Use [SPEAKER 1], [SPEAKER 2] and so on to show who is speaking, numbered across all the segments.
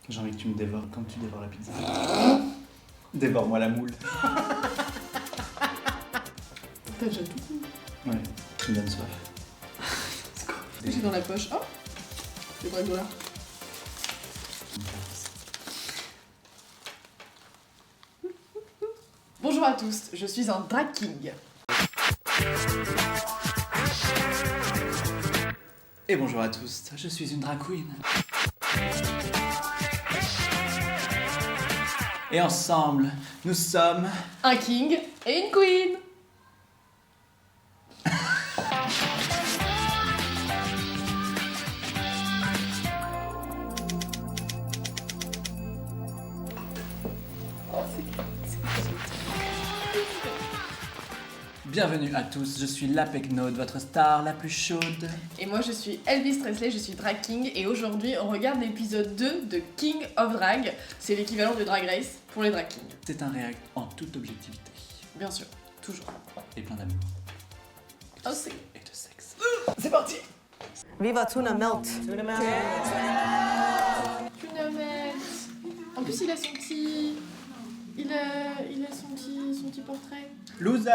[SPEAKER 1] J'ai envie que tu me dévores comme tu dévores la pizza. Dévore-moi la moule.
[SPEAKER 2] T'as déjà tout.
[SPEAKER 1] Ouais, tu me donnes soif.
[SPEAKER 2] J'ai dans la poche. Oh, les $5. Bonjour à tous, je suis un drag king.
[SPEAKER 1] Et bonjour à tous, je suis une drag queen. Et ensemble, nous sommes...
[SPEAKER 2] Un king et une queen.
[SPEAKER 1] Bienvenue à tous, je suis Lapecnode, votre star la plus chaude.
[SPEAKER 2] Et moi je suis Elvis Presley, je suis drag king et aujourd'hui on regarde l'épisode 2 de King of Drag. C'est l'équivalent de Drag Race pour les drag kings.
[SPEAKER 1] C'est un react en toute objectivité.
[SPEAKER 2] Bien sûr, toujours.
[SPEAKER 1] Et plein d'amour.
[SPEAKER 2] Oh c'est...
[SPEAKER 1] Et de sexe. C'est parti.
[SPEAKER 3] Viva tuna melt.
[SPEAKER 2] Tuna melt. En plus il a son petit... Il a son petit portrait.
[SPEAKER 1] Loser.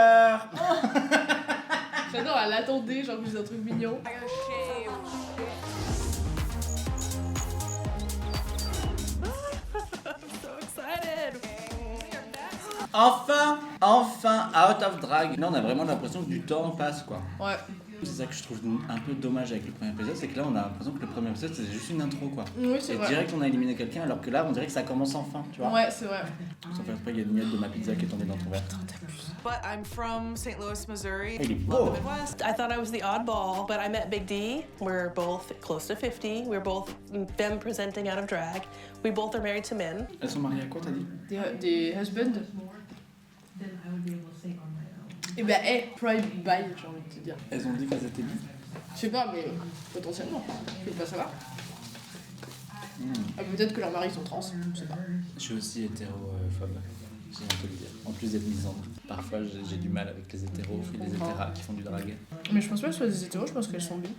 [SPEAKER 2] J'adore, elle l'attendait, genre plus un truc mignon.
[SPEAKER 1] Enfin, out of drag. Là, on a vraiment l'impression que du temps passe, quoi.
[SPEAKER 2] Ouais.
[SPEAKER 1] C'est ça que je trouve un peu dommage avec le premier épisode, c'est que là, on a l'impression que le premier épisode, c'est juste une intro, quoi.
[SPEAKER 2] Oui, c'est
[SPEAKER 1] Et
[SPEAKER 2] vrai.
[SPEAKER 1] direct, on a éliminé quelqu'un, alors que là, on dirait que ça commence enfin, tu vois.
[SPEAKER 2] Ouais, c'est vrai.
[SPEAKER 1] Sans faire exprès, il y a une miette de ma pizza qui est tombée dans ton verre.
[SPEAKER 4] But I'm from St. Louis, Missouri.
[SPEAKER 1] Il est
[SPEAKER 4] Love
[SPEAKER 1] beau.
[SPEAKER 4] the Midwest.
[SPEAKER 3] I thought I was the oddball, but I met Big D. We're both close to 50. We're both them presenting out of drag. We both are married to men.
[SPEAKER 1] Elles sont mariées à quoi, t'as dit?
[SPEAKER 2] Des husbands. Et bah, pride by, j'ai envie de te dire.
[SPEAKER 1] Elles ont dit qu'elles étaient bi.
[SPEAKER 2] Je sais pas, mais potentiellement. Je peux pas savoir. Ah, peut-être que leurs maris sont trans, je sais pas.
[SPEAKER 1] Je suis aussi hétérophobe, j'ai envie de te le dire. En plus d'être misandre. Parfois, j'ai du mal avec les hétéros et les hétéras qui font du drag.
[SPEAKER 2] Mais je pense pas que ce soit des hétéros, je pense qu'elles sont bi.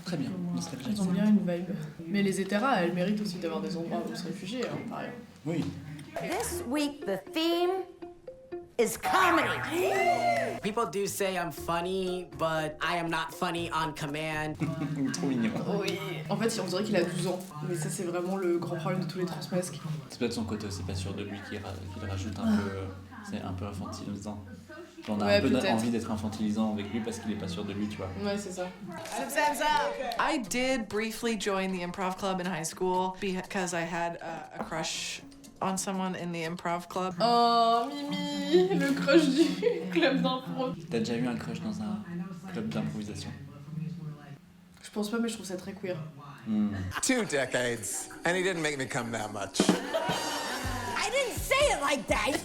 [SPEAKER 1] Très bien, on serait
[SPEAKER 2] Elles ont bien une vibe. Mais les hétéras, elles méritent aussi d'avoir des endroits où se réfugier, hein, pareil.
[SPEAKER 1] Oui.
[SPEAKER 5] This week, the theme is comedy.
[SPEAKER 6] People do say I'm funny, but I am not funny on command.
[SPEAKER 1] Trop mignon.
[SPEAKER 2] Oui. En fait, on dirait qu'il a 12 ans. Mais ça, c'est vraiment le grand problème de tous les transmasques.
[SPEAKER 1] C'est peut-être son côté aussi pas sûr de lui qu'il rajoute un peu. C'est un peu infantilisant. On a
[SPEAKER 2] Ouais,
[SPEAKER 1] un peu
[SPEAKER 2] peut-être.
[SPEAKER 1] envie d'être infantilisant avec lui parce qu'il est pas sûr de lui, tu vois.
[SPEAKER 2] Ouais, c'est ça.
[SPEAKER 4] I did briefly join the improv club in high school because I had a crush on someone in the improv club.
[SPEAKER 2] Oh, Mimi, le crush du club d'impro.
[SPEAKER 1] T'as déjà eu un crush dans un club d'improvisation?
[SPEAKER 2] Je pense pas, mais je trouve ça très queer.
[SPEAKER 7] 2 decades, and he didn't make me come that much.
[SPEAKER 5] I didn't say it like that.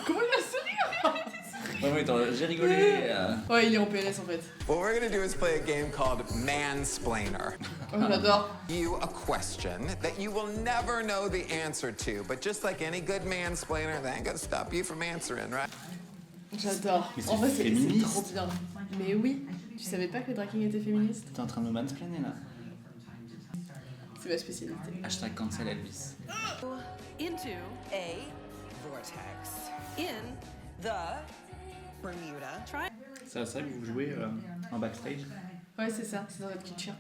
[SPEAKER 2] Comment il a souri?
[SPEAKER 1] Ouais, ouais, attends, j'ai rigolé.
[SPEAKER 2] Ouais, il est en PLS en fait.
[SPEAKER 7] What we're gonna do is play a game called Mansplainer.
[SPEAKER 2] Oh, j'adore.
[SPEAKER 7] You a question that you will never know the answer to, but just like any good mansplainer, that ain't gonna stop you from answering, right?
[SPEAKER 2] J'adore.
[SPEAKER 1] Mais c'est
[SPEAKER 2] En vrai, c'est
[SPEAKER 1] féministe.
[SPEAKER 2] trop bien. Mais oui, tu savais pas que les drag kings étaient féministes?
[SPEAKER 1] T'es en train de me mansplainer là.
[SPEAKER 2] C'est ma spécialité.
[SPEAKER 1] Hashtag cancel Elvis.
[SPEAKER 8] Into a vortex in the Bermuda Triangle.
[SPEAKER 1] C'est à ça que vous jouez en backstage?
[SPEAKER 2] Ouais, c'est ça, c'est dans notre kitchen.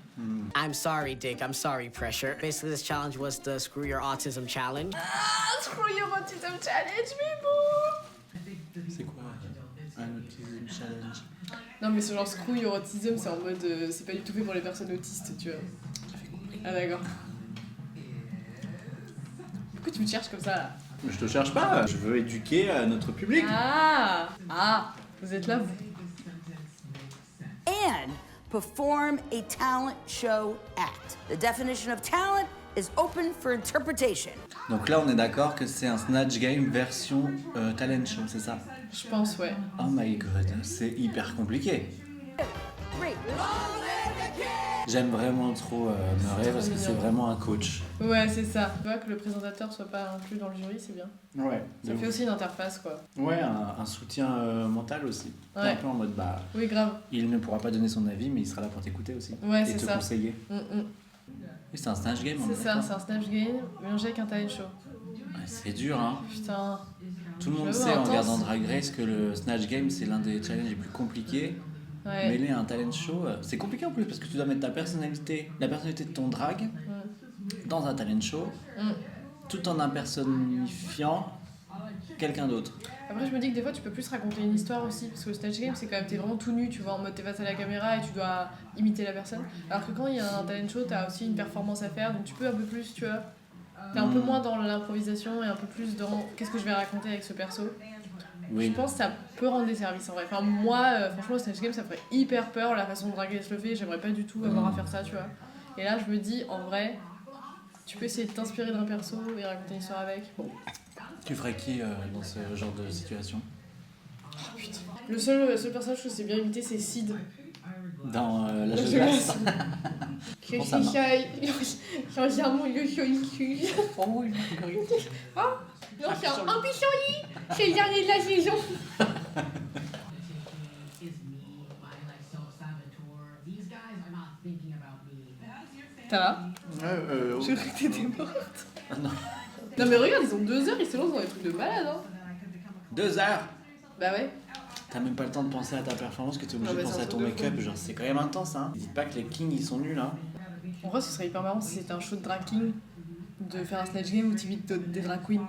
[SPEAKER 6] I'm sorry, Dick. I'm sorry, Pressure. Basically, this challenge was the Screw Your Autism Challenge.
[SPEAKER 2] Ah, screw your autism challenge, mais bon!
[SPEAKER 1] C'est quoi un autism challenge?
[SPEAKER 2] Non, mais ce genre screw your autism, c'est en mode. C'est pas du tout fait pour les personnes autistes, tu vois. Ah, d'accord. Pourquoi tu me cherches comme ça là?
[SPEAKER 1] Je te cherche pas, je veux éduquer notre public.
[SPEAKER 2] Ah! Ah! Vous êtes là, vous?
[SPEAKER 5] And perform a talent show act. The definition of talent is open for interpretation.
[SPEAKER 1] Donc là, on est d'accord que c'est un Snatch Game version talent show, c'est ça?
[SPEAKER 2] Je pense, ouais.
[SPEAKER 1] Oh my god, c'est hyper compliqué.
[SPEAKER 5] 3.
[SPEAKER 1] J'aime vraiment trop Murray parce que c'est vraiment un coach.
[SPEAKER 2] Ouais, c'est ça. Tu vois que le présentateur soit pas inclus dans le jury, c'est bien.
[SPEAKER 1] Ouais.
[SPEAKER 2] Ça fait aussi une interface, quoi.
[SPEAKER 1] Ouais, un soutien mental aussi. T'es
[SPEAKER 2] Ouais.
[SPEAKER 1] un peu en mode bah,
[SPEAKER 2] Oui, grave.
[SPEAKER 1] il ne pourra pas donner son avis, mais il sera là pour t'écouter aussi.
[SPEAKER 2] Ouais,
[SPEAKER 1] et
[SPEAKER 2] c'est
[SPEAKER 1] te
[SPEAKER 2] ça.
[SPEAKER 1] conseiller. Oui, c'est un Snatch Game, on est
[SPEAKER 2] C'est ça,
[SPEAKER 1] d'accord.
[SPEAKER 2] c'est un Snatch Game mélangé avec un talent show.
[SPEAKER 1] Ouais, c'est dur, hein.
[SPEAKER 2] Putain.
[SPEAKER 1] Tout le monde
[SPEAKER 2] J'avoue,
[SPEAKER 1] sait en
[SPEAKER 2] intense.
[SPEAKER 1] regardant Drag Race que le Snatch Game, c'est l'un des challenges les plus compliqués.
[SPEAKER 2] Ouais.
[SPEAKER 1] Mêler un talent show, c'est compliqué en plus parce que tu dois mettre ta personnalité, la personnalité de ton drag, dans un talent show, tout en impersonnifiant quelqu'un d'autre.
[SPEAKER 2] Après, je me dis que des fois, tu peux plus raconter une histoire aussi, parce que le Snatch Game, c'est quand même, t'es vraiment tout nu, tu vois, en mode t'es face à la caméra et tu dois imiter la personne. Alors que quand il y a un talent show, t'as aussi une performance à faire, donc tu peux un peu plus, tu vois. T'es un peu moins dans l'improvisation et un peu plus dans qu'est-ce que je vais raconter avec ce perso.
[SPEAKER 1] Oui.
[SPEAKER 2] Je pense que ça peut rendre des services en vrai. Enfin, moi, franchement, le Snatch Game, ça ferait hyper peur la façon dont Drag Race le fait. J'aimerais pas du tout avoir à faire ça, tu vois. Et là, je me dis, en vrai, tu peux essayer de t'inspirer d'un perso et raconter une histoire avec. Bon.
[SPEAKER 1] Tu ferais qui dans ce genre de situation?
[SPEAKER 2] Le seul personnage que c'est bien imité, c'est Sid.
[SPEAKER 1] Dans la
[SPEAKER 2] Le
[SPEAKER 1] jeu de
[SPEAKER 2] jeu
[SPEAKER 1] glace.
[SPEAKER 2] Que
[SPEAKER 1] Bon, ça marche.
[SPEAKER 2] c'est un mot, le choli.
[SPEAKER 1] Oh oui, correct.
[SPEAKER 2] Non, c'est un picholi. C'est le dernier de la saison. Ça va? Je croyais que t'étais morte.
[SPEAKER 1] Non.
[SPEAKER 2] Non mais regarde, ils ont 2 heures, ils se lancent dans des trucs de malade, hein.
[SPEAKER 1] 2 heures.
[SPEAKER 2] Bah ouais.
[SPEAKER 1] T'as même pas le temps de penser à ta performance, que t'es obligé
[SPEAKER 2] Non,
[SPEAKER 1] de
[SPEAKER 2] mais
[SPEAKER 1] penser
[SPEAKER 2] c'est
[SPEAKER 1] à
[SPEAKER 2] un
[SPEAKER 1] ton
[SPEAKER 2] truc de
[SPEAKER 1] make-up,
[SPEAKER 2] fou.
[SPEAKER 1] genre c'est quand même intense, hein. Dites pas que les kings ils sont nuls, hein.
[SPEAKER 2] En vrai, ce serait hyper marrant si c'était un show de drag king, de faire un Snatch Game où tu imites des drag queens.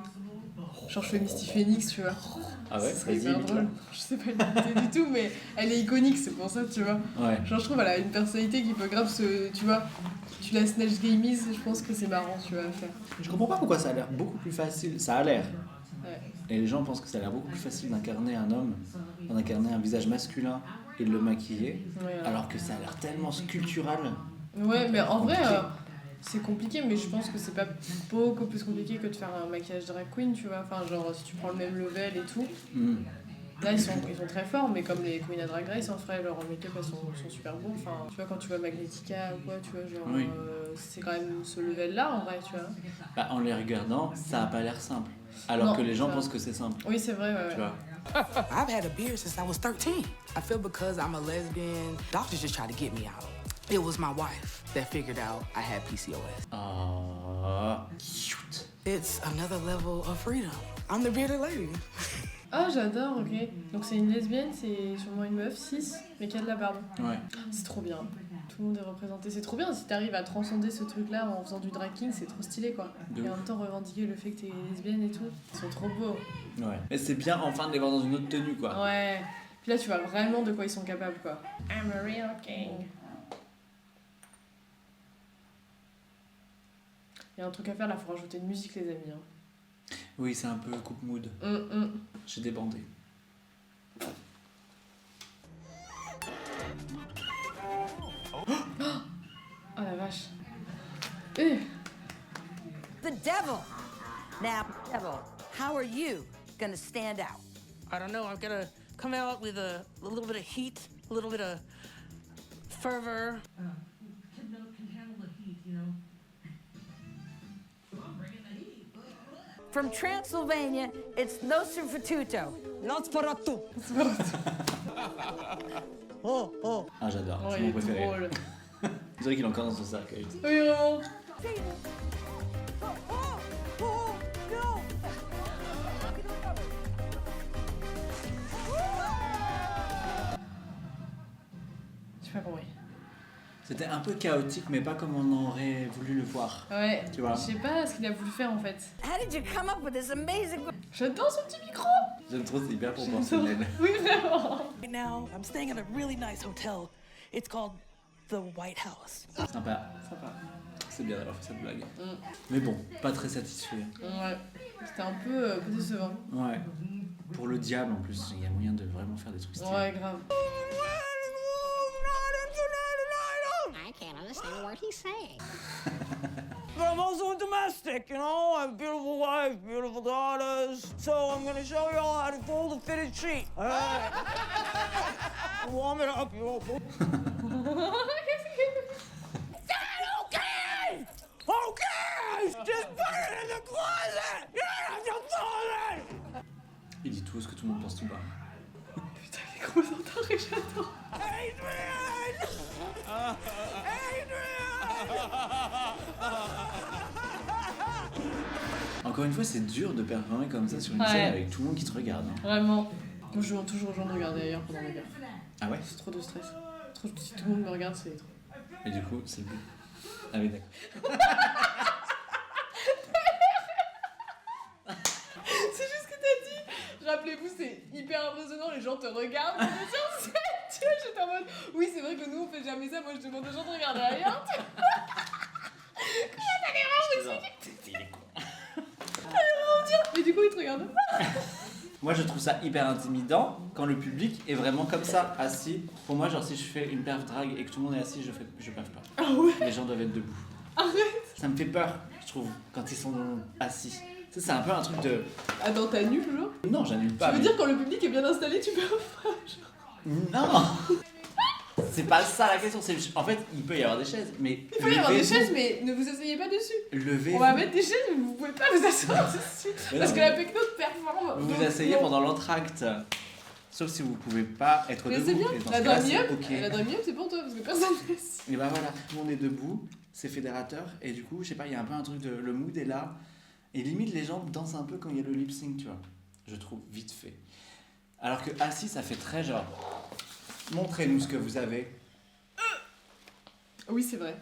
[SPEAKER 2] Genre je fais Misty Phoenix, tu vois.
[SPEAKER 1] Ah ouais,
[SPEAKER 2] Ce serait
[SPEAKER 1] vas-y,
[SPEAKER 2] hyper
[SPEAKER 1] imite-la.
[SPEAKER 2] drôle. Je sais pas l'imiter du tout, mais elle est iconique, c'est pour ça, tu vois.
[SPEAKER 1] Ouais.
[SPEAKER 2] Genre je trouve elle a une personnalité qui peut grave se... Tu vois, tu la Snatch Gamise, je pense que c'est marrant, tu vois, à faire.
[SPEAKER 1] Je comprends pas pourquoi ça a l'air beaucoup plus facile. Ça a l'air.
[SPEAKER 2] Ouais.
[SPEAKER 1] Et les gens pensent que ça a l'air beaucoup plus facile d'incarner un homme, d'incarner un visage masculin et de le maquiller,
[SPEAKER 2] Ouais,
[SPEAKER 1] alors que ça a l'air tellement sculptural.
[SPEAKER 2] Ouais, mais en vrai,
[SPEAKER 1] Compliqué.
[SPEAKER 2] c'est compliqué, mais je pense que c'est pas beaucoup plus compliqué que de faire un maquillage drag queen, tu vois. Enfin, genre, si tu prends le même level et tout. Là, ils sont très forts, mais comme les queens à Drag Race, en vrai, leur make-up, elles sont super bons. Enfin, tu vois, quand tu vois Magnetica ou quoi, tu vois, genre,
[SPEAKER 1] Oui.
[SPEAKER 2] c'est quand même ce level-là, en vrai, tu vois.
[SPEAKER 1] Bah, en les regardant, ça a pas l'air simple. Alors
[SPEAKER 2] Non,
[SPEAKER 1] que les gens
[SPEAKER 2] ça-
[SPEAKER 1] pensent que c'est simple.
[SPEAKER 2] Oui, c'est vrai, ouais.
[SPEAKER 1] Tu vois.
[SPEAKER 9] I've had a beard since I was 13. I feel because I'm a lesbian, doctors just try to get me out. It was my wife that figured out I had PCOS.
[SPEAKER 1] Ah, cute.
[SPEAKER 9] It's another level of freedom. I'm the bearded lady.
[SPEAKER 2] Ah, j'adore, ok. Donc, c'est une lesbienne, c'est sûrement une meuf, 6, mais qui a de la barbe.
[SPEAKER 1] Ouais.
[SPEAKER 2] C'est trop bien. Tout le monde est représenté. C'est trop bien si t'arrives à transcender ce truc-là en faisant du drag king, c'est trop stylé, quoi.
[SPEAKER 1] De
[SPEAKER 2] Et en
[SPEAKER 1] ouf.
[SPEAKER 2] même temps, revendiquer le fait que t'es lesbienne et tout. Ils sont trop beaux.
[SPEAKER 1] Ouais. Mais c'est bien enfin de les voir dans une autre tenue, quoi.
[SPEAKER 2] Ouais. Puis là, tu vois vraiment de quoi ils sont capables, quoi. I'm a real king. Il y a un truc à faire là, faut rajouter une musique, les amis. Hein.
[SPEAKER 1] Oui, c'est un peu coupe mood. J'ai débandé.
[SPEAKER 2] Oh la vache.
[SPEAKER 5] The devil. Now, devil, how are you gonna stand out?
[SPEAKER 3] I don't know. I'm gonna come out with a little bit of heat, a little bit of fervor.
[SPEAKER 5] From Transylvania, it's Nosferatu. Nosferatu.
[SPEAKER 1] Ah, j'adore.
[SPEAKER 2] Oh,
[SPEAKER 1] c'est
[SPEAKER 2] il
[SPEAKER 1] mon
[SPEAKER 2] est
[SPEAKER 1] préféré.
[SPEAKER 2] drôle.
[SPEAKER 1] Je dirais qu'il est encore dans son cercueil.
[SPEAKER 2] Oui, vraiment. J'ai pas compris.
[SPEAKER 1] C'était un peu chaotique, mais pas comme on aurait voulu le voir.
[SPEAKER 2] Ouais,
[SPEAKER 1] Tu vois.
[SPEAKER 2] je sais pas ce qu'il a voulu faire en fait.
[SPEAKER 5] How did you come up with this amazing?
[SPEAKER 2] J'adore ce petit micro.
[SPEAKER 1] J'aime trop, c'est hyper proportionnel.
[SPEAKER 2] Oui, vraiment.
[SPEAKER 3] Right now, I'm staying at a really nice hotel. It's called the White House.
[SPEAKER 1] Sympa.
[SPEAKER 2] Sympa.
[SPEAKER 1] C'est bien d'avoir fait cette blague. Mais bon, pas très satisfait.
[SPEAKER 2] Ouais, c'était un peu décevant.
[SPEAKER 1] Ouais. Pour le diable en plus, il y a moyen de vraiment faire des trucs stylés.
[SPEAKER 2] Ouais, grave.
[SPEAKER 10] I can't understand what he's saying.
[SPEAKER 11] But I'm also a domestic, you know? I have a beautiful wife, beautiful daughters. So I'm gonna show you all how to fold a fitted sheet. All right? Warm it up, you old Okay! Okay! Just put it in the closet! You don't have to fold it!
[SPEAKER 1] Il dit tout ce que tout le monde pense tout bas.
[SPEAKER 2] Putain, les gros entarés, j'adore.
[SPEAKER 11] Adrian! Adrian!
[SPEAKER 1] Encore une fois, c'est dur de performer comme ça sur une scène avec tout le monde qui te regarde. Hein.
[SPEAKER 2] Vraiment. Moi, je demande toujours aux gens de regarder ailleurs pendant mes perfs.
[SPEAKER 1] Ah ouais?
[SPEAKER 2] C'est trop de stress. Si tout le monde me regarde, c'est trop.
[SPEAKER 1] Et du coup, c'est le but. Ah oui, d'accord.
[SPEAKER 2] C'est juste ce que t'as dit. Rappelez-vous, c'est hyper impressionnant, les gens te regardent. Tu vois, j'étais en mode, oui, c'est vrai que nous, on fait jamais ça. Moi, je demande aux gens de regarder ailleurs. Comment t'as les rangs aussi?
[SPEAKER 1] Il est con.
[SPEAKER 2] Mais du coup, ils te regardent pas.
[SPEAKER 1] Moi, je trouve ça hyper intimidant quand le public est vraiment comme ça, assis. Pour moi, genre, si je fais une perf drague et que tout le monde est assis, je perf pas.
[SPEAKER 2] Ah ouais?
[SPEAKER 1] Les gens doivent être debout.
[SPEAKER 2] Arrête.
[SPEAKER 1] Ça me fait peur, je trouve, quand ils sont assis. Ça, c'est un peu un truc de...
[SPEAKER 2] Ah, dans ta nuque, genre?
[SPEAKER 1] Non, j'annule pas.
[SPEAKER 2] Tu veux dire quand le public est bien installé, tu perds pas, genre?
[SPEAKER 1] Non. C'est pas ça la question. En fait, il peut y avoir des chaises, mais...
[SPEAKER 2] Il peut y avoir des chaises, mais ne vous asseyez pas dessus.
[SPEAKER 1] Levez-vous.
[SPEAKER 2] On va mettre des chaises, mais vous pouvez pas vous asseoir dessus. Parce que la pecno performe.
[SPEAKER 1] Vous vous asseyez pendant l'entracte. Sauf si vous pouvez pas être
[SPEAKER 2] mais
[SPEAKER 1] debout.
[SPEAKER 2] c'est bien,
[SPEAKER 1] Et dans
[SPEAKER 2] la
[SPEAKER 1] ce cas-là,
[SPEAKER 2] drum-up,
[SPEAKER 1] c'est
[SPEAKER 2] la drum-up, c'est pour toi, parce que personne n'est assis.
[SPEAKER 1] Et bah voilà, tout le monde est debout, c'est fédérateur, et du coup, je sais pas, il y a un peu un truc de... Le mood est là, et limite les gens dansent un peu quand il y a le lip sync, tu vois. Je trouve, vite fait. Alors que assis, ça fait très genre... Montrez-nous ce que vous avez.
[SPEAKER 2] Oui, c'est vrai.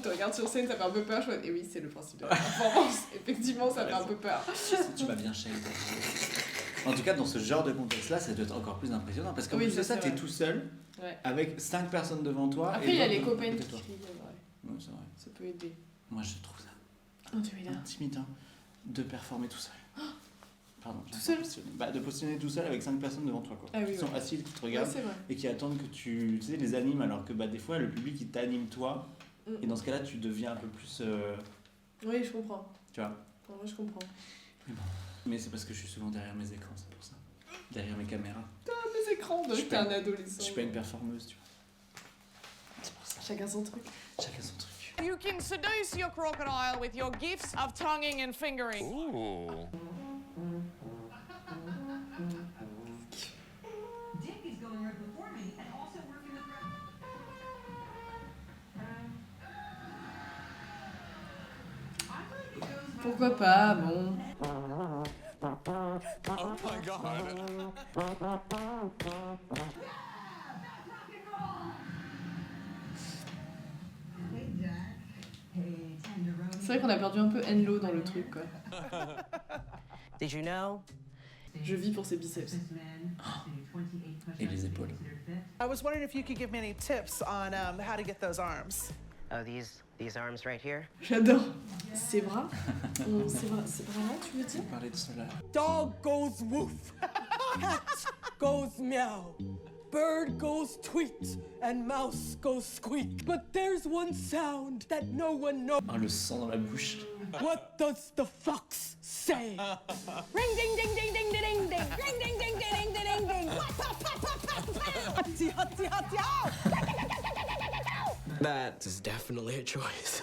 [SPEAKER 2] Tu regardes sur scène, ça fait un peu peur, je vois, et oui, c'est le principe de la performance. Effectivement, ça fait un peu peur.
[SPEAKER 1] Tu m'as bien shake. En tout cas, dans ce genre de contexte-là, ça doit être encore plus impressionnant, parce qu'en
[SPEAKER 2] Oui,
[SPEAKER 1] plus de ça,
[SPEAKER 2] c'est
[SPEAKER 1] t'es
[SPEAKER 2] vrai.
[SPEAKER 1] tout seul,
[SPEAKER 2] Ouais.
[SPEAKER 1] avec 5 personnes devant toi.
[SPEAKER 2] Après,
[SPEAKER 1] et
[SPEAKER 2] il y a
[SPEAKER 1] toi,
[SPEAKER 2] les copains
[SPEAKER 1] côté
[SPEAKER 2] qui
[SPEAKER 1] de toi.
[SPEAKER 2] crient, ouais.
[SPEAKER 1] Ouais, c'est vrai.
[SPEAKER 2] Ça peut aider.
[SPEAKER 1] Moi, je trouve ça
[SPEAKER 2] Intimidant.
[SPEAKER 1] intimidant de performer tout seul. Pardon.
[SPEAKER 2] Tout seul?
[SPEAKER 1] De positionner tout seul avec 5 personnes devant toi, quoi.
[SPEAKER 2] Ah oui,
[SPEAKER 1] qui sont
[SPEAKER 2] ouais.
[SPEAKER 1] assis, qui te regardent
[SPEAKER 2] Ouais, c'est vrai.
[SPEAKER 1] et qui attendent que tu sais, les animes, alors que des fois, le public, il t'anime toi. Et dans ce cas-là, tu deviens un peu plus...
[SPEAKER 2] Oui, je comprends.
[SPEAKER 1] Tu vois.
[SPEAKER 2] Moi, je comprends.
[SPEAKER 1] Mais c'est parce que je suis souvent derrière mes écrans, c'est pour ça. Derrière mes caméras.
[SPEAKER 2] T'as mes écrans, donc t'es un adolescent.
[SPEAKER 1] Je suis pas une performeuse, tu vois. C'est pour ça.
[SPEAKER 2] Chacun son truc.
[SPEAKER 1] Chacun son truc.
[SPEAKER 12] You can seduce your crocodile with your gifts of tonguing and fingering.
[SPEAKER 7] Ooh.
[SPEAKER 13] Dick is going right before me and also working with
[SPEAKER 2] Pourquoi pas, bon.
[SPEAKER 7] Oh my god.
[SPEAKER 2] C'est vrai qu'on a perdu un peu Enlo dans le truc, quoi.
[SPEAKER 6] Did you know?
[SPEAKER 2] Je vis pour ses biceps.
[SPEAKER 1] Et les épaules.
[SPEAKER 14] I was wondering if you could give me any tips on how to get those arms.
[SPEAKER 6] Oh, these arms right here?
[SPEAKER 2] J'adore. Ses bras. Ses bras là, tu veux dire?
[SPEAKER 1] Parler de cela.
[SPEAKER 11] Dog goes woof. Cat goes meow. Bird goes tweet. And mouse goes squeak. But there's one sound that no one knows.
[SPEAKER 1] Ah, le sang dans la bouche.
[SPEAKER 11] What does the fox say?
[SPEAKER 13] Ring ding ding ding ding ding ding. Ring ding ding ding ding ding ding. Pop pop pop pop pop pop.
[SPEAKER 11] Hutty hutty hutty ow.
[SPEAKER 6] That is definitely a choice.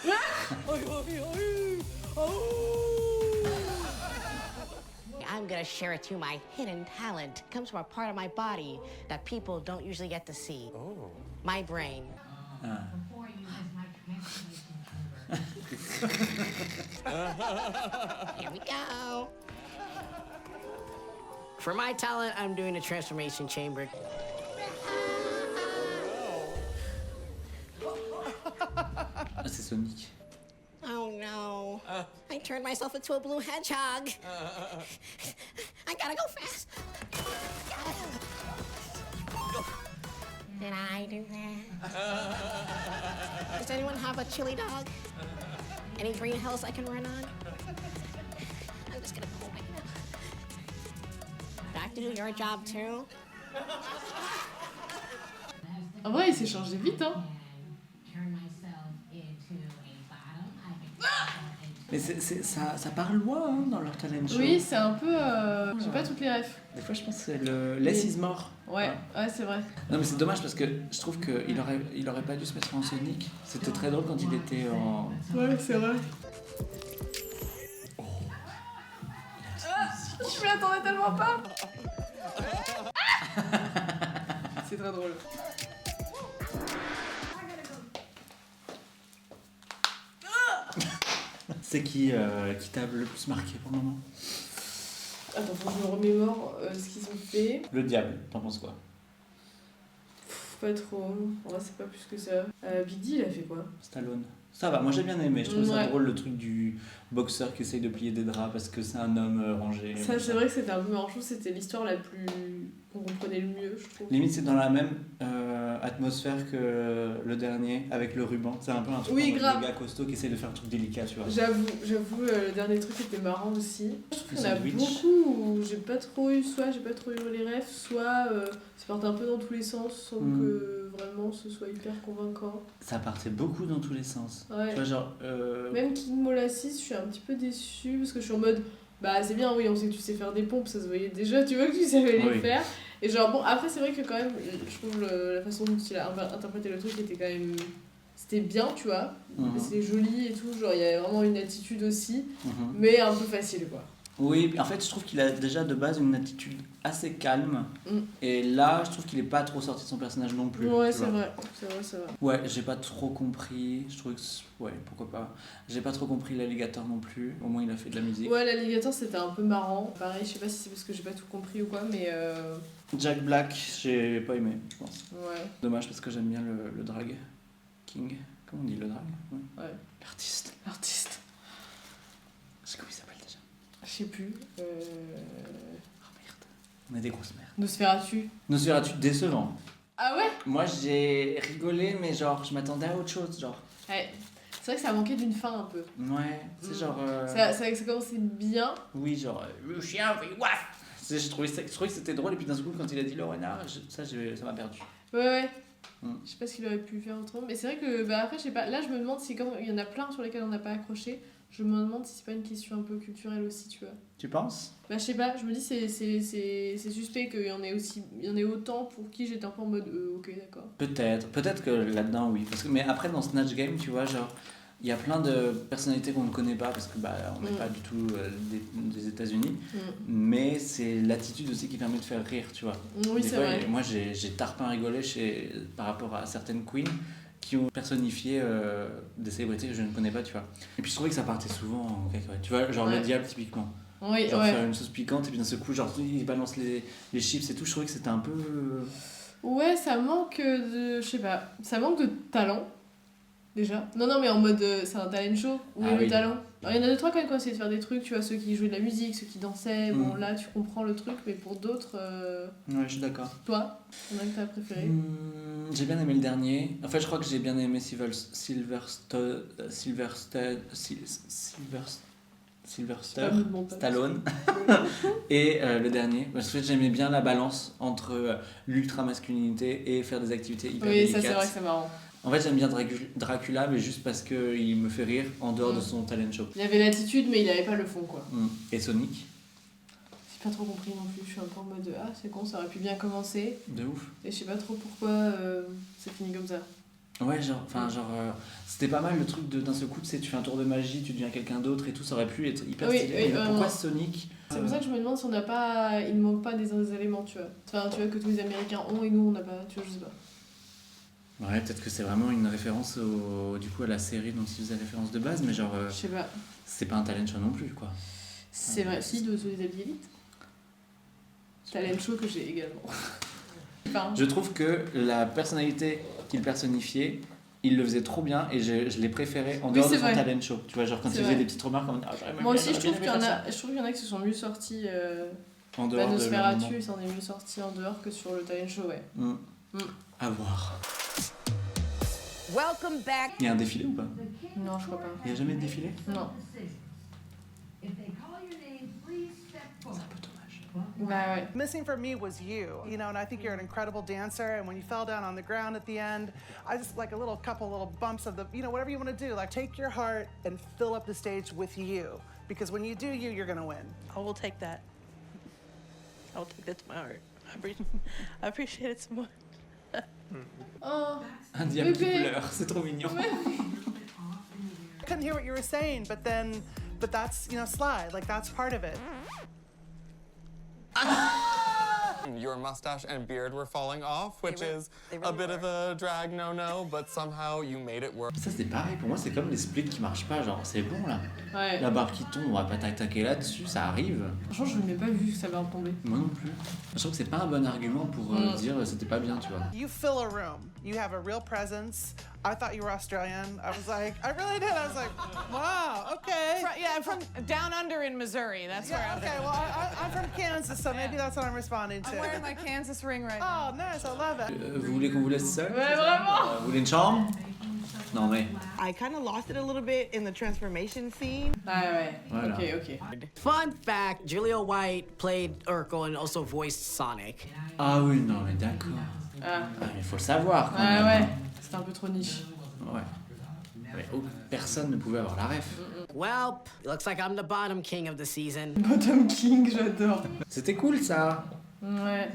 [SPEAKER 10] I'm gonna share it to you. My hidden talent comes from a part of my body that people don't usually get to see.
[SPEAKER 7] Oh.
[SPEAKER 10] My brain. Here we go.
[SPEAKER 6] For my talent, I'm doing a transformation chamber.
[SPEAKER 1] Ah, c'est Sonic.
[SPEAKER 10] Oh no. I turned myself into a blue hedgehog. I gotta go fast. Did I do that? Does anyone have a chili dog? Any green hills I can run on? I'm just gonna go away now. Do I have to do your job too?
[SPEAKER 2] En vrai, il s'est changé vite, hein.
[SPEAKER 1] Mais ça part loin hein, dans leur talent show.
[SPEAKER 2] Oui, c'est un peu... J'ai pas toutes les refs.
[SPEAKER 1] Des fois, je pense que c'est le Less is more.
[SPEAKER 2] Ouais, c'est vrai.
[SPEAKER 1] Non, mais c'est dommage parce que je trouve qu'il aurait pas dû se mettre en Sonic. C'était très drôle quand il était en...
[SPEAKER 2] Ouais, c'est vrai. Je m'y attendais tellement pas. C'est très drôle.
[SPEAKER 1] C'est qui t'a le plus marqué pour le moment?
[SPEAKER 2] Attends, faut que je me remémore ce qu'ils ont fait.
[SPEAKER 1] Le Diable, t'en penses quoi?
[SPEAKER 2] Pas trop, en vrai c'est pas plus que ça. Big D il a fait quoi?
[SPEAKER 1] Stallone. Ça va, moi j'ai bien aimé, je trouve ça
[SPEAKER 2] Ouais.
[SPEAKER 1] drôle le truc du boxeur qui essaye de plier des draps parce que c'est un homme rangé.
[SPEAKER 2] Ça c'est vrai que c'était un peu marrant, je trouve que c'était l'histoire la plus... qu'on comprenait le mieux, je trouve.
[SPEAKER 1] Limite c'est dans la même atmosphère que le dernier avec le ruban. C'est un peu un truc
[SPEAKER 2] Oui,
[SPEAKER 1] en mode
[SPEAKER 2] grave.
[SPEAKER 1] de gars costaud qui essaye de faire un truc délicat, tu vois.
[SPEAKER 2] J'avoue, le dernier truc était marrant aussi. Je trouve qu'il y en a
[SPEAKER 1] Sandwich.
[SPEAKER 2] beaucoup où j'ai pas trop eu les refs, soit ça partait un peu dans tous les sens sans que vraiment ce soit hyper convaincant.
[SPEAKER 1] Ça partait beaucoup dans tous les sens.
[SPEAKER 2] Ouais.
[SPEAKER 1] Tu vois, genre.
[SPEAKER 2] Même King Molasses, je suis un petit peu déçue parce que je suis en mode bah c'est bien, oui, on sait que tu sais faire des pompes, ça se voyait déjà, tu vois que tu savais les
[SPEAKER 1] Oui.
[SPEAKER 2] faire. Et genre, bon, après, c'est vrai que quand même, je trouve la façon dont il a interprété le truc était quand même. C'était bien, tu vois. C'était joli et tout, genre, il y avait vraiment une attitude aussi, mais un peu facile, quoi.
[SPEAKER 1] Oui, en fait, je trouve qu'il a déjà de base une attitude assez calme. Et là, je trouve qu'il est pas trop sorti de son personnage non plus.
[SPEAKER 2] Ouais,
[SPEAKER 1] tu
[SPEAKER 2] c'est
[SPEAKER 1] vois.
[SPEAKER 2] vrai, c'est vrai, c'est vrai.
[SPEAKER 1] Ouais, j'ai pas trop compris. Je trouve que. Ouais, pourquoi pas. J'ai pas trop compris l'alligator non plus. Au moins, il a fait de la musique.
[SPEAKER 2] Ouais, l'alligator c'était un peu marrant. Pareil, je sais pas si c'est parce que j'ai pas tout compris ou quoi, mais.
[SPEAKER 1] Jack Black, j'ai pas aimé, je pense.
[SPEAKER 2] Ouais.
[SPEAKER 1] Dommage parce que j'aime bien le drag king. Comment on dit le drag?
[SPEAKER 2] Ouais.
[SPEAKER 1] L'artiste.
[SPEAKER 2] L'artiste.
[SPEAKER 1] Je sais comment il s'appelle déjà.
[SPEAKER 2] Je sais plus.
[SPEAKER 1] On est des grosses mères.
[SPEAKER 2] Nosferatu.
[SPEAKER 1] Nosferatu, décevant.
[SPEAKER 2] Ah ouais?
[SPEAKER 1] Moi j'ai rigolé, mais genre je m'attendais à autre chose, genre.
[SPEAKER 2] Ouais. C'est vrai que ça manquait d'une fin un peu.
[SPEAKER 1] Ouais, c'est genre.
[SPEAKER 2] Ça commençait bien.
[SPEAKER 1] Oui, genre le chien fait waf. Je trouvais que c'était drôle, et puis d'un coup, quand il a dit le renard, ça m'a perdu.
[SPEAKER 2] Ouais. Je sais pas ce qu'il aurait pu faire autrement, mais c'est vrai que bah après, je sais pas. Là, je me demande si, comme il y en a plein sur lesquels on n'a pas accroché, je me demande si c'est pas une question un peu culturelle aussi, tu vois.
[SPEAKER 1] Tu penses?
[SPEAKER 2] Bah, je sais pas, je me dis c'est suspect qu'il y en ait autant pour qui j'étais un peu en mode ok, d'accord.
[SPEAKER 1] Peut-être que là-dedans, oui. Mais après, dans Snatch Game, tu vois, genre. Il y a plein de personnalités qu'on ne connaît pas parce que on n'est pas du tout des États-Unis, mais c'est l'attitude aussi qui permet de faire rire, tu vois.
[SPEAKER 2] Oui, c'est vrai.
[SPEAKER 1] Moi, j'ai tarpin rigolé par rapport à certaines queens qui ont personnifié des célébrités que je ne connais pas, tu vois. Et puis je trouvais que ça partait souvent en cacahuète, tu vois, genre le diable typiquement.
[SPEAKER 2] Oui,
[SPEAKER 1] genre faire une sauce piquante et puis d'un seul coup, genre il balance les chips et tout, je trouvais que c'était un peu.
[SPEAKER 2] Ouais, ça manque de. Je sais pas, ça manque de talent. Déjà. Non, mais en mode, c'est un talent show, où il y a le talent. Alors, il y en a 2-3 quand même qui ont essayé de faire des trucs, tu vois, ceux qui jouaient de la musique, ceux qui dansaient, bon là tu comprends le truc, mais pour d'autres...
[SPEAKER 1] Ouais, je suis d'accord.
[SPEAKER 2] Toi, il y en a un que t'as préféré?
[SPEAKER 1] J'ai bien aimé le dernier. En fait, je crois que j'ai bien aimé Stallone et le dernier. Parce que j'aimais bien la balance entre l'ultra masculinité et faire des activités hyper délicates.
[SPEAKER 2] Oui, ça c'est vrai que c'est marrant.
[SPEAKER 1] En fait, j'aime bien Dracula, mais juste parce qu'il me fait rire en dehors de son talent show.
[SPEAKER 2] Il avait l'attitude, mais il avait pas le fond, quoi.
[SPEAKER 1] Et Sonic?
[SPEAKER 2] J'ai pas trop compris non plus, je suis un peu en mode ah, c'est con, ça aurait pu bien commencer.
[SPEAKER 1] De ouf.
[SPEAKER 2] Et je sais pas trop pourquoi c'est fini comme ça.
[SPEAKER 1] Ouais, c'était pas mal le truc d'un seul coup, tu sais, tu fais un tour de magie, tu deviens quelqu'un d'autre et tout, ça aurait pu être hyper stylé. Pourquoi Sonic?
[SPEAKER 2] C'est pour ça que je me demande si on n'a pas. Il manque pas des éléments, tu vois. Enfin, tu vois, que tous les Américains ont et nous on n'a pas, tu vois, je sais pas.
[SPEAKER 1] Ouais, peut-être que c'est vraiment une référence du coup à la série dont il faisait référence de base, mais genre.
[SPEAKER 2] Je sais pas.
[SPEAKER 1] C'est pas un talent show non plus, quoi.
[SPEAKER 2] C'est vrai, si, de les habits élites. Talent show que j'ai également. Enfin,
[SPEAKER 1] je trouve que la personnalité qu'il personnifiait, il le faisait trop bien et je l'ai préféré en dehors de son talent show. Tu vois, genre quand il faisait des petites remarques comme
[SPEAKER 2] moi aussi, je trouve qu'il y en a qui se sont mieux sortis.
[SPEAKER 1] En dehors de
[SPEAKER 2] Nosferatu, il s'en est mieux sorti en dehors que sur le talent show, ouais.
[SPEAKER 1] À voir.
[SPEAKER 5] Welcome back.
[SPEAKER 1] Il y a un défilé ou pas?
[SPEAKER 2] Non, je crois pas.
[SPEAKER 1] Il y a jamais de défilé?
[SPEAKER 2] Non. Bah ouais.
[SPEAKER 14] Missing for me was you, and I think you're an incredible dancer. And when you fell down on the ground at the end, I just like a couple little bumps of the, whatever you want to do, like take your heart and fill up the stage with you, because when you do you're gonna win.
[SPEAKER 3] I will take that. I will take that to my heart. I appreciate it so much.
[SPEAKER 2] Oh,
[SPEAKER 1] un diable qui pleure, c'est trop mignon.
[SPEAKER 14] I couldn't hear what you were saying, but that's, slide, like that's part of it.
[SPEAKER 15] Your mustache and beard were falling off, which is
[SPEAKER 8] they
[SPEAKER 15] a
[SPEAKER 8] really
[SPEAKER 15] bit of a drag no-no, but somehow you made it work.
[SPEAKER 1] Ça c'est pareil, pour moi c'est comme les splits qui marchent pas, genre c'est bon là.
[SPEAKER 2] Ouais.
[SPEAKER 1] La barbe qui tombe, on va pas t'attaquer là-dessus, ça arrive.
[SPEAKER 2] Franchement, je l'ai pas vu que ça va tomber.
[SPEAKER 1] Moi non plus. Je trouve que c'est pas un bon argument pour dire c'était pas bien, tu vois.
[SPEAKER 14] You fill a room. You have a real presence. I thought you were Australian. I was like, I really did. I was like, wow, okay.
[SPEAKER 12] Yeah, I'm from down under in Missouri. That's where
[SPEAKER 14] Yeah,
[SPEAKER 12] I'm
[SPEAKER 14] okay, well, I'm from Kansas, so maybe that's what I'm responding to.
[SPEAKER 12] I'm wearing my Kansas ring right now.
[SPEAKER 14] Oh, nice, I love it.
[SPEAKER 1] Vous voulez qu'on vous laisse seul?
[SPEAKER 2] Ouais, vraiment.
[SPEAKER 1] Vous voulez une chambre? Non mais.
[SPEAKER 8] I kind of lost it a little bit in the transformation scene.
[SPEAKER 2] Ouais.
[SPEAKER 1] Voilà.
[SPEAKER 2] Ok.
[SPEAKER 6] Fun fact, Julia White played Urkel and also voiced Sonic.
[SPEAKER 1] Ah oui, non mais d'accord.
[SPEAKER 2] Ah.
[SPEAKER 1] Il faut le savoir quand même.
[SPEAKER 2] Ouais. C'était un peu trop niche.
[SPEAKER 1] Ouais. Mais personne ne pouvait avoir la ref.
[SPEAKER 6] Well, looks like I'm the bottom king of the season.
[SPEAKER 2] Bottom King, j'adore.
[SPEAKER 1] C'était cool ça.
[SPEAKER 2] Ouais.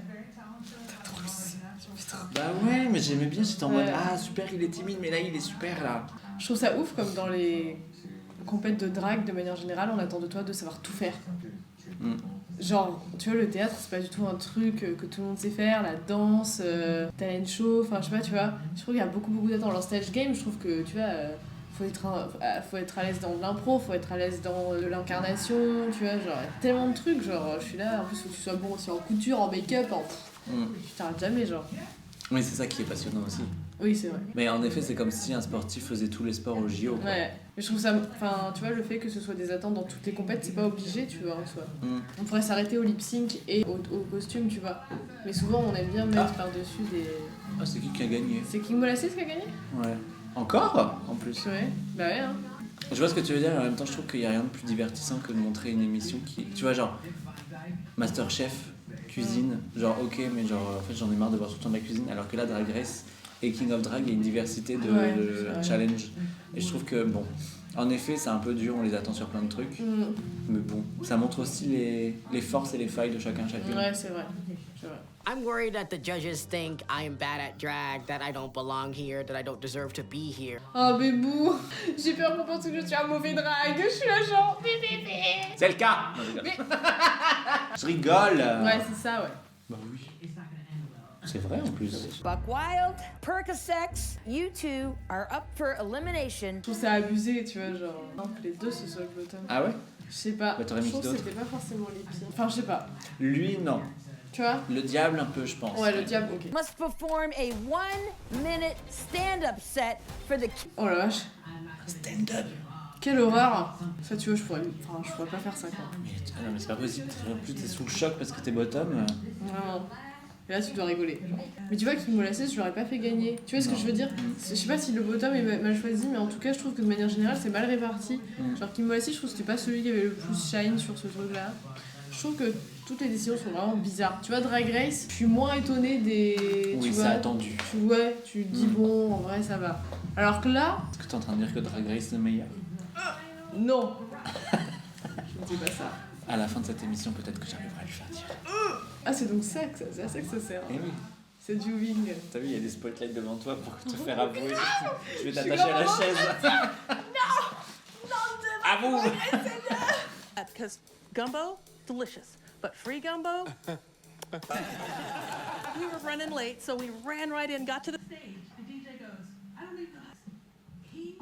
[SPEAKER 1] Bah ouais, mais j'aimais bien, j'étais en mode
[SPEAKER 2] Ouais.
[SPEAKER 1] ah super, il est timide, mais là il est super là.
[SPEAKER 2] Je trouve ça ouf comme dans les compètes de drague de manière générale, on attend de toi de savoir tout faire. Genre, tu vois, le théâtre, c'est pas du tout un truc que tout le monde sait faire, la danse, talent show, enfin, je sais pas, tu vois. Je trouve qu'il y a beaucoup d'attentes. Dans stage game, je trouve que, tu vois, faut être à l'aise dans de l'impro, faut être à l'aise dans de l'incarnation, tu vois, genre, il y a tellement de trucs, genre, je suis là, en plus, faut que tu sois bon aussi en couture, en make-up, je t'arrête jamais, genre.
[SPEAKER 1] Oui, c'est ça qui est passionnant aussi.
[SPEAKER 2] Oui, c'est vrai.
[SPEAKER 1] Mais en effet, c'est comme si un sportif faisait tous les sports au JO. Quoi.
[SPEAKER 2] Ouais, mais je trouve ça, enfin, tu vois, le fait que ce soit des attentes dans toutes les compètes, c'est pas obligé, tu vois, en soi. On pourrait s'arrêter au lip sync et au costume, tu vois. Mais souvent, on aime bien mettre par-dessus des.
[SPEAKER 1] Ah, c'est qui a gagné?
[SPEAKER 2] C'est King Molasses qui a gagné?
[SPEAKER 1] Ouais. Encore? En plus.
[SPEAKER 2] Ouais, bah ouais, hein.
[SPEAKER 1] Je vois ce que tu veux dire, mais en même temps, je trouve qu'il y a rien de plus divertissant que de montrer une émission qui. Tu vois, genre. Masterchef, cuisine, genre ok, mais genre, en fait, j'en ai marre de voir tout le temps de la cuisine, alors que là, Drag Race et King of Drag, il y a une diversité de challenge. Et je trouve que, bon, en effet, c'est un peu dur, on les attend sur plein de trucs, mais bon, ça montre aussi les forces et les failles de chacune.
[SPEAKER 2] Ouais, c'est vrai.
[SPEAKER 6] I'm worried that the judges think I am bad at drag, that I don't belong here, that I don't deserve to be here.
[SPEAKER 2] Oh bébou, j'ai peur qu'on pense que je suis un mauvais drag, je suis là genre bébé.
[SPEAKER 1] C'est le cas. Non, je rigole. Je rigole.
[SPEAKER 2] Ouais, c'est ça, ouais.
[SPEAKER 1] Bah oui. C'est vrai en plus.
[SPEAKER 5] Buck Wild, Percocets, you two are up for elimination.
[SPEAKER 2] Je trouve ça abusé, tu vois, genre. Non, que les deux ce soit le bottom.
[SPEAKER 1] Ah ouais?
[SPEAKER 2] Je sais pas.
[SPEAKER 1] Bah, t'aurais mis
[SPEAKER 2] je trouve
[SPEAKER 1] qui
[SPEAKER 2] que
[SPEAKER 1] d'autre?
[SPEAKER 2] c'était pas forcément les pires. Enfin, je sais pas.
[SPEAKER 1] Lui, non.
[SPEAKER 2] Tu vois?
[SPEAKER 1] Le diable, un peu, je pense.
[SPEAKER 2] Ouais, le diable, ok.
[SPEAKER 5] Must perform a 1-minute stand-up set for the.
[SPEAKER 2] Oh la vache.
[SPEAKER 1] Stand-up.
[SPEAKER 2] Quelle horreur. Ça, tu vois, je pourrais pas faire ça, quoi.
[SPEAKER 1] Non, mais c'est pas possible. En plus, t'es sous le choc parce que t'es bottom.
[SPEAKER 2] Vraiment. Et là, tu dois rigoler. Genre. Mais tu vois, King Molasses, je l'aurais pas fait gagner. Tu vois ce que je veux dire? Je sais pas si le bottom est mal choisi, mais en tout cas, je trouve que de manière générale, c'est mal réparti. Genre, King Molasses, je trouve que c'était pas celui qui avait le plus shine sur ce truc-là. Je trouve que toutes les décisions sont vraiment bizarres. Tu vois, Drag Race, je suis moins étonnée des.
[SPEAKER 1] Oui,
[SPEAKER 2] tu
[SPEAKER 1] c'est
[SPEAKER 2] vois,
[SPEAKER 1] attendu.
[SPEAKER 2] Tu te dis, bon, en vrai, ça va. Alors que là.
[SPEAKER 1] Est-ce que t'es en train de dire que Drag Race est le meilleur?
[SPEAKER 2] Non. Je ne dis pas ça.
[SPEAKER 1] À la fin de cette émission, peut-être que j'arriverai à lui faire dire.
[SPEAKER 2] Ah, c'est donc ça que c'est à ça que ça sert.
[SPEAKER 1] Eh oui.
[SPEAKER 2] C'est du wing.
[SPEAKER 1] T'as vu, il y a des spotlights devant toi pour te faire avouer. Je vais
[SPEAKER 2] Je suis
[SPEAKER 1] t'attacher à la
[SPEAKER 2] vraiment-
[SPEAKER 1] chaise. Avoue.
[SPEAKER 3] Because gumbo, delicious. But free gumbo? We were running late, so we ran right in, got to the
[SPEAKER 16] stage. The DJ goes, I don't even know. He,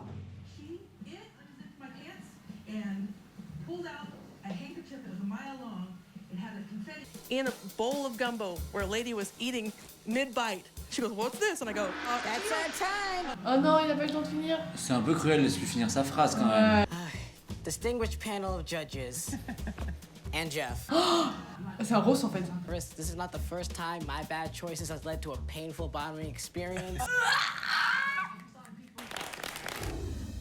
[SPEAKER 16] she, it, unzipped my pants and pulled out a handkerchief that was a mile long. It had a confetti.
[SPEAKER 3] in a bowl of gumbo where a lady was eating mid-bite. She goes, what's this? And I go,
[SPEAKER 5] That's our time.
[SPEAKER 2] Oh non, il a pas eu le temps de finir.
[SPEAKER 1] C'est un peu cruel, laisse-lui finir sa phrase quand même.
[SPEAKER 6] Distinguished panel of judges. And Jeff.
[SPEAKER 2] C'est un roast en fait.
[SPEAKER 6] Chris, this is not the first time my bad choices has led to a painful bottoming experience.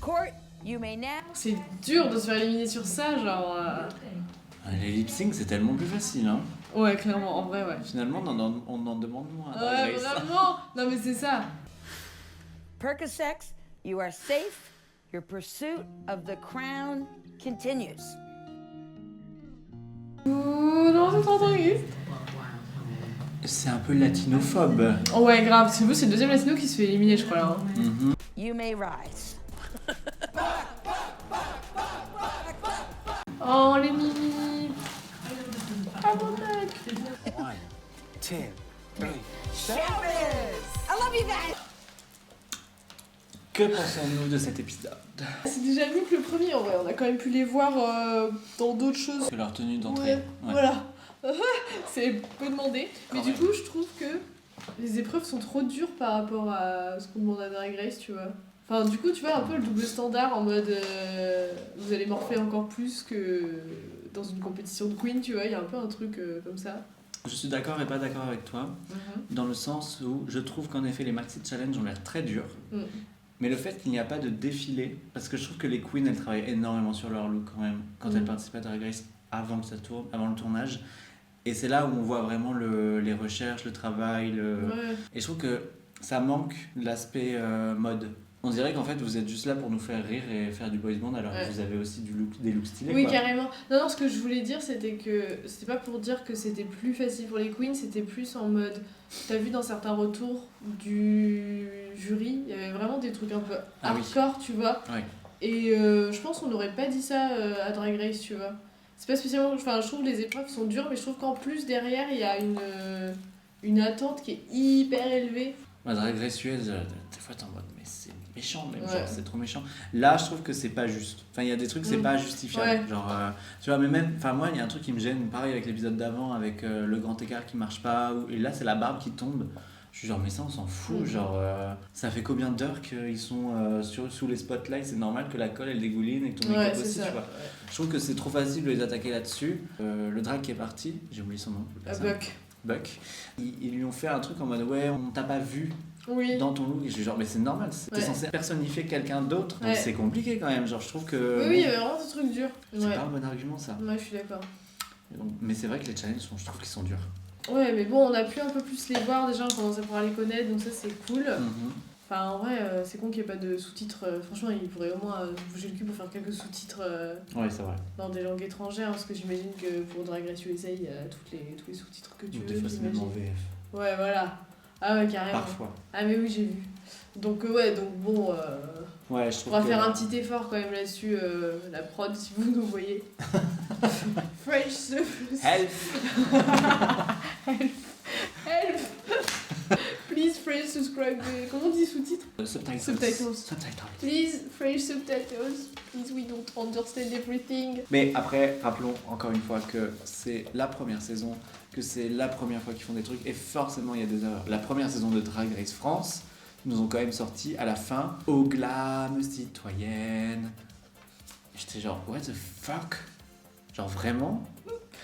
[SPEAKER 5] Court, you may now.
[SPEAKER 2] C'est dur de se faire éliminer sur ça, genre.
[SPEAKER 1] Les lip sync c'est tellement plus facile, hein.
[SPEAKER 2] Ouais, clairement, en vrai, ouais.
[SPEAKER 1] Finalement, on en demande moins. à
[SPEAKER 2] Ouais,
[SPEAKER 1] Drag Race.
[SPEAKER 2] vraiment. Non, mais c'est ça.
[SPEAKER 5] Percocets, you are safe. Your pursuit of the crown continues.
[SPEAKER 2] Ouh, non, c'est trop triste.
[SPEAKER 1] C'est un peu latinophobe.
[SPEAKER 2] Oh ouais, grave. C'est le deuxième latino qui se fait éliminer, je crois, là. Hein.
[SPEAKER 5] You may rise.
[SPEAKER 2] Oh, les mimi. Ah, mon mec.
[SPEAKER 1] 1, 2, Que pensons-nous de cet épisode?
[SPEAKER 2] C'est déjà mieux que le premier en vrai, on a quand même pu les voir dans d'autres choses.
[SPEAKER 1] Que leur tenue d'entrée.
[SPEAKER 2] Ouais. Voilà. C'est peu demandé. Mais du coup, je trouve que les épreuves sont trop dures par rapport à ce qu'on demande à Drag Race, tu vois. Enfin, du coup, tu vois, un peu le double standard en mode vous allez morfler encore plus que dans une compétition de Queen, tu vois, il y a un peu un truc comme ça.
[SPEAKER 1] Je suis d'accord et pas d'accord avec toi, dans le sens où je trouve qu'en effet les Maxi Challenge ont l'air très durs. Mais le fait qu'il n'y a pas de défilé, parce que je trouve que les queens elles travaillent énormément sur leur look quand même, quand elles participent à Drag Race avant que ça tourne, avant le tournage. Et c'est là où on voit vraiment les recherches, le travail. Et je trouve que ça manque l'aspect mode. On dirait qu'en fait vous êtes juste là pour nous faire rire et faire du boys band alors que vous avez aussi des looks stylés.
[SPEAKER 2] Oui,
[SPEAKER 1] quoi.
[SPEAKER 2] carrément. Non, ce que je voulais dire c'était que c'était pas pour dire que c'était plus facile pour les queens, c'était plus en mode. T'as vu dans certains retours du jury, il y avait vraiment des trucs un peu hardcore, tu vois.
[SPEAKER 1] Ouais.
[SPEAKER 2] Et je pense qu'on n'aurait pas dit ça à Drag Race, tu vois. C'est pas spécialement. Enfin, je trouve que les épreuves sont dures, mais je trouve qu'en plus derrière il y a une attente qui est hyper élevée.
[SPEAKER 1] Drag Race US, des fois t'es en mode mais c'est méchant même, genre c'est trop méchant. Là je trouve que c'est pas juste. Enfin il y a des trucs c'est pas justifiable. Genre tu vois mais même, enfin moi il y a un truc qui me gêne, pareil avec l'épisode d'avant avec le grand écart qui marche pas, et là c'est la barbe qui tombe. Je suis genre mais ça on s'en fout, genre ça fait combien d'heures qu'ils sont sous les spotlights, c'est normal que la colle elle dégouline et que ton make-up aussi tu vois. Je trouve que c'est trop facile de les attaquer là-dessus. Le drag qui est parti, j'ai oublié son nom. Buck. Ils lui ont fait un truc en mode ouais on t'a pas vu dans ton look et je suis genre mais c'est normal, t'es censé personnifier quelqu'un d'autre donc c'est compliqué quand même, genre je trouve que
[SPEAKER 2] oui il y avait vraiment ce truc dur.
[SPEAKER 1] C'est pas un bon argument ça.
[SPEAKER 2] Ouais je suis d'accord.
[SPEAKER 1] Mais c'est vrai que les challenges je trouve qu'ils sont durs.
[SPEAKER 2] Ouais mais bon on a pu un peu plus les voir déjà, on commence à pouvoir les connaître donc ça c'est cool. Enfin en vrai c'est con qu'il n'y ait pas de sous-titres, franchement ils pourraient au moins bouger le cul pour faire quelques sous-titres
[SPEAKER 1] c'est vrai.
[SPEAKER 2] Dans des langues étrangères parce que j'imagine que pour Drag Race USA il y a tous les sous-titres que tu veux.
[SPEAKER 1] Des fois c'est même en VF.
[SPEAKER 2] Ouais voilà. Ah ouais carrément.
[SPEAKER 1] Parfois.
[SPEAKER 2] Ah mais oui j'ai vu. Donc ouais donc bon
[SPEAKER 1] je trouve
[SPEAKER 2] on va faire un petit effort quand même là-dessus, la prod si vous nous voyez. French
[SPEAKER 1] Help.
[SPEAKER 2] Help. Please French subscribe. Comment on dit sous-titres?
[SPEAKER 1] Subtitles.
[SPEAKER 2] Please French subtitles. Please we don't understand everything.
[SPEAKER 1] Mais après rappelons encore une fois que c'est la première saison, que c'est la première fois qu'ils font des trucs et forcément il y a des erreurs. La première saison de Drag Race France nous ont quand même sorti à la fin au glam citoyenne. J'étais genre what the fuck, genre vraiment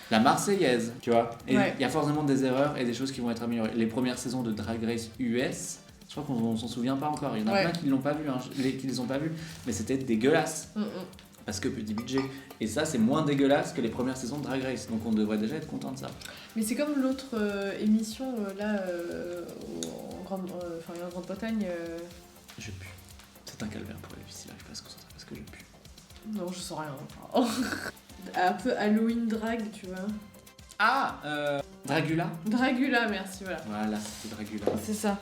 [SPEAKER 1] la Marseillaise, tu vois. Et il y a forcément des erreurs et des choses qui vont être améliorées. Les premières saisons de Drag Race US, je crois qu'on s'en souvient pas encore. Il y en a plein qui l'ont pas vu, qui les ont pas vus, mais c'était dégueulasse. Parce que petit budget. Et ça, c'est moins dégueulasse que les premières saisons de Drag Race. Donc on devrait déjà être content de ça.
[SPEAKER 2] Mais c'est comme l'autre émission là en Grande-Bretagne.
[SPEAKER 1] Je pue. C'est un calvaire pour les filles s'il arrive pas à se concentrer parce que je pue.
[SPEAKER 2] Non, je sens rien. Un peu Halloween drag, tu vois.
[SPEAKER 1] Dragula.
[SPEAKER 2] Dragula, merci, voilà.
[SPEAKER 1] Voilà, c'était Dragula.
[SPEAKER 2] C'est ça.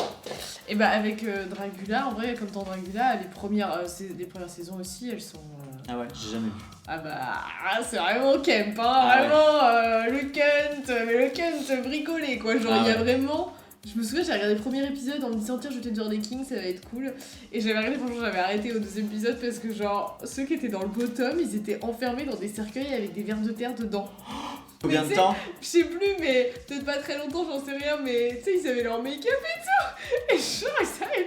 [SPEAKER 2] Et bah avec Dragula, en vrai, comme dans Dragula, les premières saisons aussi, elles sont...
[SPEAKER 1] Ah ouais, j'ai jamais vu.
[SPEAKER 2] Ah bah, c'est vraiment camp, hein, vraiment, le cunt bricolé, quoi. Genre, il y a vraiment... Je me souviens, j'ai regardé le premier épisode en me disant tiens je vais te dire des kings, ça va être cool. Et j'avais regardé, franchement j'avais arrêté au deuxième épisode parce que genre ceux qui étaient dans le bottom, ils étaient enfermés dans des cercueils avec des vers de terre dedans.
[SPEAKER 1] Combien de temps?
[SPEAKER 2] Je sais plus, mais peut-être pas très longtemps, j'en sais rien, mais tu sais ils avaient leur make-up et tout. Et genre ils avaient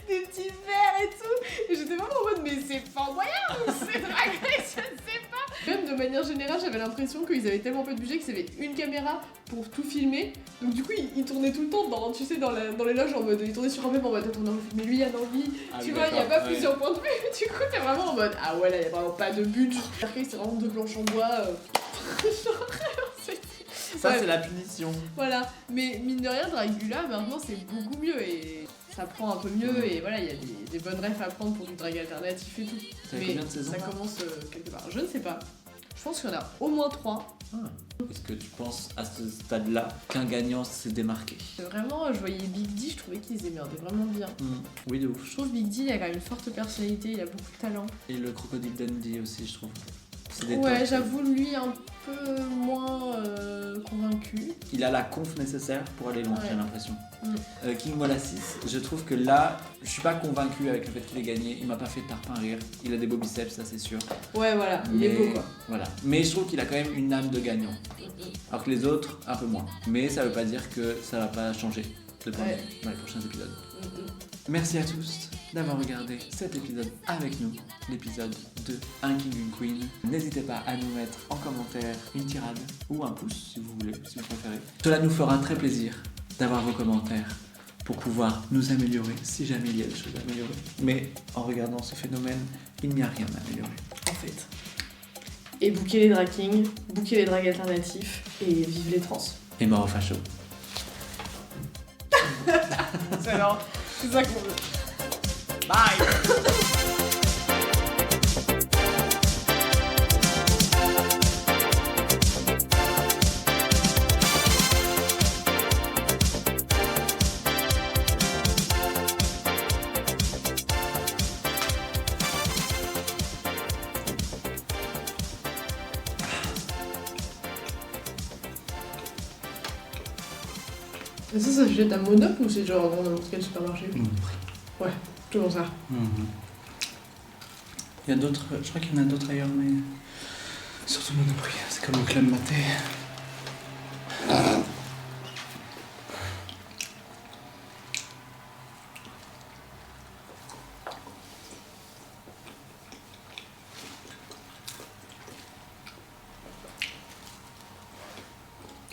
[SPEAKER 2] des petits verres et tout. Et j'étais vraiment en mode mais c'est Fort Boyard ou c'est Drag Race, je ne sais pas. Même de manière générale, j'avais l'impression qu'ils avaient tellement peu de budget qu'ils avaient une caméra pour tout filmer. Donc du coup, ils tournaient tout le temps dans les loges en mode, ils tournaient sur un même en mode attends, non, mais lui il a envie. Tu vois, il n'y a pas plusieurs points de vue. Du coup, t'es vraiment en mode ah ouais, là, il n'y a vraiment pas de budget. C'est vraiment deux planches en bois.
[SPEAKER 1] Ça, c'est la punition.
[SPEAKER 2] Voilà, mais mine de rien, Dragula, maintenant c'est beaucoup mieux et ça prend un peu mieux et voilà, il y a des bonnes refs à prendre pour du drag alternatif et tout.
[SPEAKER 1] Ça fait combien de saisons
[SPEAKER 2] ça commence quelque part. Je ne sais pas. Je pense qu'il y en a au moins 3.
[SPEAKER 1] Est-ce que tu penses à ce stade-là qu'un gagnant s'est démarqué?
[SPEAKER 2] Vraiment, je voyais Big D, je trouvais qu'il les émerdaient vraiment bien.
[SPEAKER 1] Oui, de ouf.
[SPEAKER 2] Je trouve Big D, il a quand même une forte personnalité, il a beaucoup de talent.
[SPEAKER 1] Et le Crocodile Dundee aussi, je trouve. C'est des
[SPEAKER 2] Ouais,
[SPEAKER 1] tops.
[SPEAKER 2] j'avoue, lui un peu moins convaincu.
[SPEAKER 1] Il a la conf nécessaire pour aller loin,
[SPEAKER 2] Ouais.
[SPEAKER 1] j'ai l'impression.
[SPEAKER 2] Mm.
[SPEAKER 1] King Molasses, je trouve que là, je suis pas convaincu avec le fait qu'il ait gagné. Il m'a pas fait tarpin rire. Il a des beaux biceps, ça c'est sûr.
[SPEAKER 2] Ouais, voilà, il est beau quoi.
[SPEAKER 1] Voilà. Mais je trouve qu'il a quand même une âme de gagnant. Alors que les autres, un peu moins. Mais ça veut pas dire que ça va pas changer de point de
[SPEAKER 2] Ouais.
[SPEAKER 1] vue dans les prochains épisodes. Merci à tous d'avoir regardé cet épisode avec nous, l'épisode de Un King, une Queen. N'hésitez pas à nous mettre en commentaire une tirade ou un pouce si vous voulez, si vous préférez. Cela nous fera très plaisir d'avoir vos commentaires pour pouvoir nous améliorer si jamais il y a des choses à améliorer. Mais en regardant ce phénomène, il n'y a rien à améliorer.
[SPEAKER 2] En fait. Et booker les drag kings, booker les drags alternatifs et vive les trans.
[SPEAKER 1] Et mort au facho.
[SPEAKER 2] C'est ça qu'on veut.
[SPEAKER 1] Bye.
[SPEAKER 2] Mais ça s'achète à Monop ou c'est genre dans n'importe quel supermarché
[SPEAKER 1] Monoprix.
[SPEAKER 2] Ouais, toujours ça.
[SPEAKER 1] Il y a d'autres, je crois qu'il y en a d'autres ailleurs, mais surtout Monoprix, c'est comme le Club Maté.